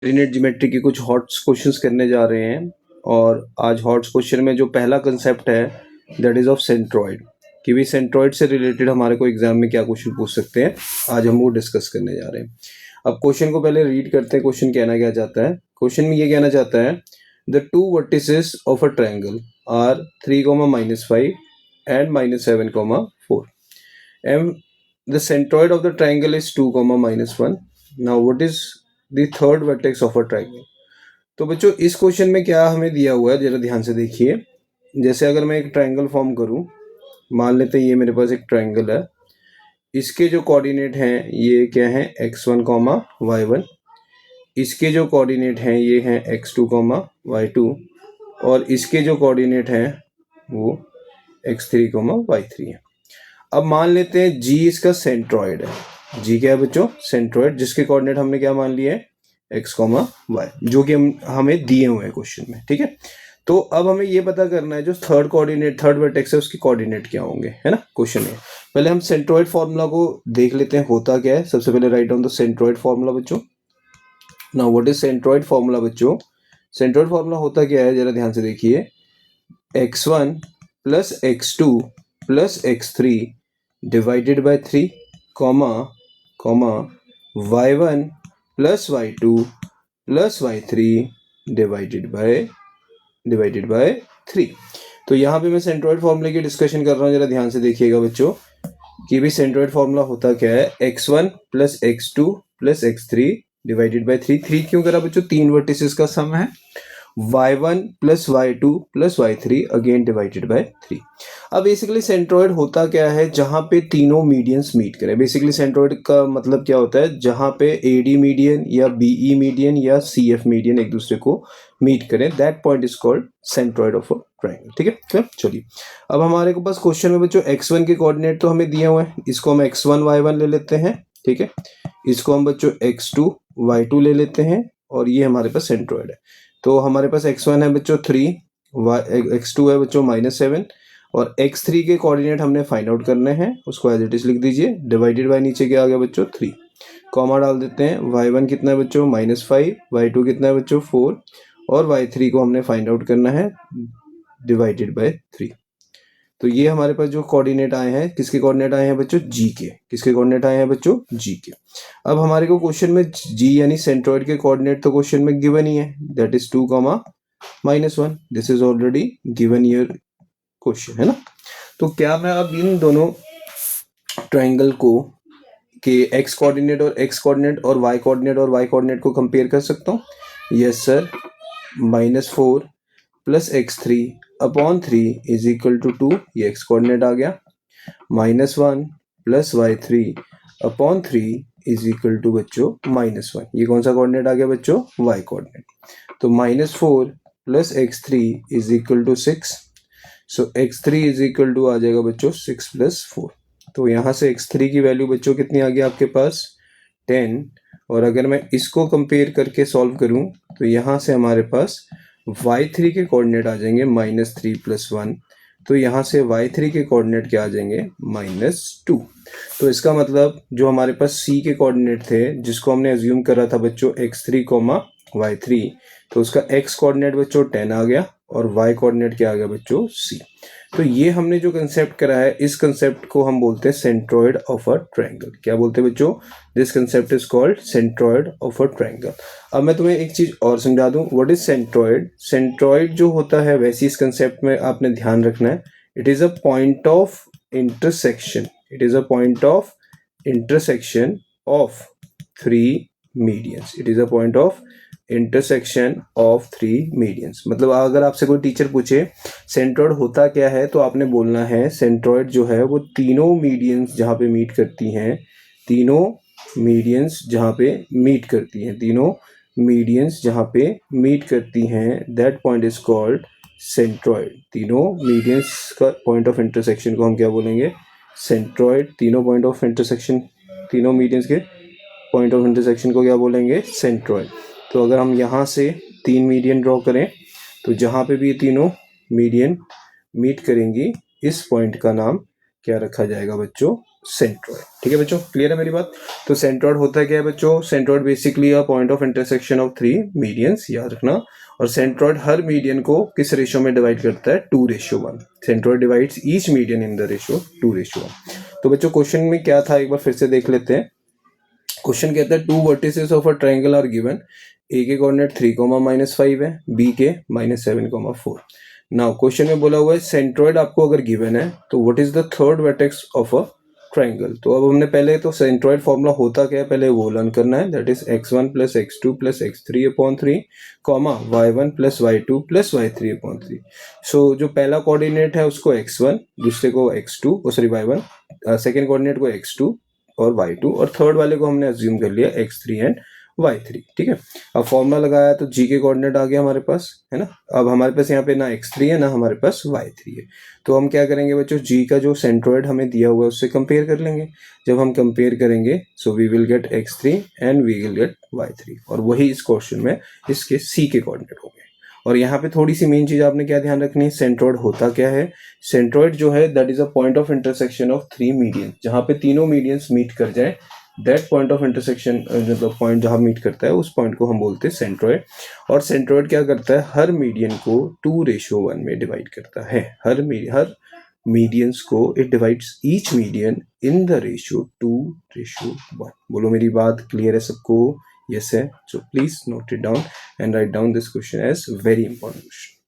Coordinate geometry के कुछ hot questions करने जा रहे हैं। और आज हॉट क्वेश्चन में जो पहला कंसेप्ट है दैट इज ऑफ सेंट्रॉइड, कि भी सेंट्रॉइड से रिलेटेड हमारे को एग्जाम में क्या क्वेश्चन पूछ सकते हैं, आज हम वो डिस्कस करने जा रहे हैं। अब क्वेश्चन को पहले रीड करते हैं। क्वेश्चन कहना क्या चाहता है? क्वेश्चन में ये कहना चाहता है the two vertices of a triangle are 3, -5 and -7, 4 and the centroid of the triangle is 2, -1. Now what is the third vertex of a triangle? तो बच्चों इस क्वेश्चन में क्या हमें दिया हुआ है, जरा ध्यान से देखिए। जैसे अगर मैं एक ट्रायंगल फॉर्म करूं, मान लेते हैं ये मेरे पास एक ट्रायंगल है, इसके जो कोऑर्डिनेट हैं ये क्या है, x1, y1। इसके जो कोऑर्डिनेट हैं ये हैं x2, y2, और इसके जो कोऑर्डिनेट हैं वो x3, y3 है। अब मान लेते हैं g इसका सेंट्रॉइड है। g क्या है बच्चों? सेंट्रॉइड, जिसके कोऑर्डिनेट हमने क्या मान लिए हैं, x, y, जो कि हमें दिए हुए हैं क्वेश्चन में। ठीक है, तो अब हमें ये पता करना है जो थर्ड वर्टेक्स है उसके कोऑर्डिनेट क्या होंगे, है ना क्वेश्चन में। पहले हम सेंट्रॉइड फॉर्मूला को देख लेते हैं, होता क्या है। सबसे पहले write down the centroid formula बच्चों। Now what is centroid formula बच्चों? सेंट्रॉइड फॉर्मूला होता क्या है, जरा ध्यान से देखिए। x1 + x2 + x3 divided by 3, y1 + y2 + y3 divided by 3। तो यहाँ पे मैं सेंट्रॉइड फॉर्मूले की डिस्कशन कर रहा हूँ, जरा ध्यान से देखिएगा बच्चों कि भी सेंट्रॉइड फॉर्मूला होता क्या है। x1 + x2 + x3 divided by 3। 3 क्यों करा बच्चों? 3 वर्टिसेस का सम है। y1 + y2 + y3 again divided by 3। अब बेसिकली सेंट्रॉइड होता क्या है, जहां पे तीनों मीडियंस मीट करें। बेसिकली सेंट्रॉइड का मतलब क्या होता है, जहां पे AD मीडियन या BE मीडियन या CF मीडियन एक दूसरे को मीट करें, that point is called centroid of a triangle. ठीक है, चलिए अब हमारे को पास क्वेश्चन में बच्चों x1 के कोऑर्डिनेट तो हमें दिए हुए हैं, इसको हम x1 y1 ले लेते हैं। ठीक है, इसको हम बच्चों x2 y2 ले लेते हैं, और ये हमारे पास सेंट्रॉइड है। तो हमारे पास x1 है बच्चों 3, x2 है बच्चों -7, और x3 के कोऑर्डिनेट हमने फाइंड आउट करने हैं, उसको एज इट इज लिख दीजिए। डिवाइडेड बाय नीचे क्या आ गया बच्चों 3, कॉमा डाल देते हैं। y1 कितना है बच्चों -5, y2 कितना है बच्चों 4, और y3 को हमने फाइंड आउट करना है डिवाइडेड बाय 3। तो ये हमारे पास जो कोऑर्डिनेट आए हैं, किसके कोऑर्डिनेट आए हैं बच्चों? g के। किसके कोऑर्डिनेट आए हैं बच्चों? g के। अब हमारे को क्वेश्चन में g यानी सेंट्रॉइड के कोऑर्डिनेट तो क्वेश्चन में गिवन ही है, that is 2, -1। This is already given your question, है ना। तो क्या मैं अब इन दोनों ट्रायंगल को के x कोऑर्डिनेट और x कोऑर्डिनेट और y कोऑर्डिनेट और y कोऑर्डिनेट को कंपेयर कर सकता हूँ? Yes sir. -4 + x3 / 3 = 2, ये x कोऑर्डिनेट आ गया। -1 + y3 / 3 = बच्चों -1, ये कौन सा कोऑर्डिनेट आ गया बच्चों? y coordinate. तो -4 + x3 = 6, सो x3 = आ जाएगा बच्चों 6 + 4। तो यहाँ से x3 की वैल्यू बच्चों कितनी आ गई आपके पास? 10। और अगर मैं इसको कंपेयर करके सॉल्व करूं तो यहाँ से हमारे पास y3 के कोऑर्डिनेट आ जाएंगे -3 + 1। तो यहाँ से y3 के कोऑर्डिनेट क्या आ जाएंगे? -2। तो इसका मतलब जो हमारे पास c के कोऑर्डिनेट थे, जिसको हमने एज्यूम करा था बच्चों x3, y3, तो उसका x कोऑर्डिनेट बच्चों 10 आ गया, और y कोऑर्डिनेट क्या आ गया बच्चों? c। तो ये हमने जो कंसेप्ट करा है, इस कंसेप्ट को हम बोलते हैं सेंट्रॉइड ऑफ अ ट्रायंगल। क्या बोलते हैं बच्चों? This concept is called centroid of a triangle. अब मैं तुम्हें एक चीज और समझा दूं, व्हाट इज सेंट्रॉइड। सेंट्रॉइड जो होता है, वैसे इस कंसेप्ट में आपने ध्यान रखना है, it is a point of intersection. It is a point of intersection of 3 medians. It is a point of intersection of 3 medians. मतलब अगर आपसे कोई टीचर पूछे सेंट्रॉइड होता क्या है, तो आपने बोलना है सेंट्रॉइड जो है वो तीनों मीडियंस जहाँ पे मीट करती हैं, तीनों मीडियंस जहाँ पे मीट करती हैं, तीनों मीडियंस जहाँ पे मीट करती हैं, that point is called centroid. तीनों मीडियंस का पॉइंट ऑफ इंटरसेक्शन को हम क्या बोलेंगे? सेंट्रॉइड। तीनों पॉइंट ऑफ इंटरसेक्शन, तीनों मीडियंस के पॉइंट ऑफ इंटरसेक्शन को क्या बोलेंगे? सेंट्रॉइड। तो अगर हम यहाँ से 3 मीडियन ड्रॉ करें, तो जहाँ पे भी ये तीनों मीडियन मीट करेंगी, इस पॉइंट का नाम क्या रखा जाएगा बच्चों? सेंट्रॉइड। ठीक है बच्चों, क्लियर है मेरी बात। तो सेंट्रॉइड होता क्या है बच्चों, centroid basically a point of intersection of three medians, याद रखना। और सेंट्रॉइड हर मीडियन को किस रेशियो में डिवाइड करता है, 2:1। Centroid divides each median in the ratio 2:1। तो बच्चों क्वेश्चन में क्या था एक बार फिर से देख लेते हैं। क्वेश्चन कहता है 2 vertices of a triangle are given, A के कोऑर्डिनेट 3, -5 है, बी के -7, 4। नाउ क्वेश्चन में बोला हुआ है सेंट्रॉइड आपको अगर गिवन है तो what is the third vertex of a triangle. तो अब हमने पहले तो सेंट्रॉइड फॉर्मूला होता क्या है पहले वो लर्न करना है, that is x1 + x2 + x3/3 comma y1 + y2 + y3/3। सो जो पहला कोऑर्डिनेट है उसको x1, दूसरे को x2 sorry y1, second coordinate को x2 और y2, और थर्ड वाले को हमने अज्यूम कर लिया x3 एंड y3। ठीक है, अब फॉर्मूला लगाया तो g के कोऑर्डिनेट आ गया हमारे पास, है ना। अब हमारे पास यहाँ पे ना x3 है ना हमारे पास y3 है, तो हम क्या करेंगे बच्चों, g का जो सेंट्रॉइड हमें दिया हुआ है उससे कंपेयर कर लेंगे। जब हम कंपेयर करेंगे so we will get x3 and we will get y3, और वही इस क्वेश्चन में इसके c के कोऑर्डिनेट होंगे। और यहाँ पे थोड़ी सी मेन चीज आपने क्या ध्यान रखनी है, सेंट्रॉइड होता क्या है। सेंट्रॉइड जो है that is a point of intersection of three median, जहाँ पे तीनों मीडियंस मीट कर जाए, दैट पॉइंट ऑफ इंटरसेक्शन मतलब पॉइंट जहाँ मीट करता है उस पॉइंट को हम बोलते हैं सेंट्रॉइड। और सेंट्रॉइड क्या करता है, हर मीडियन को 2:1 में डिवाइड करता है। हर मीडियंस को it divides each median in the ratio 2:1। बोलो मेरी बात क्लियर है सबको, yes है। So please note it down and write down this question as very important question.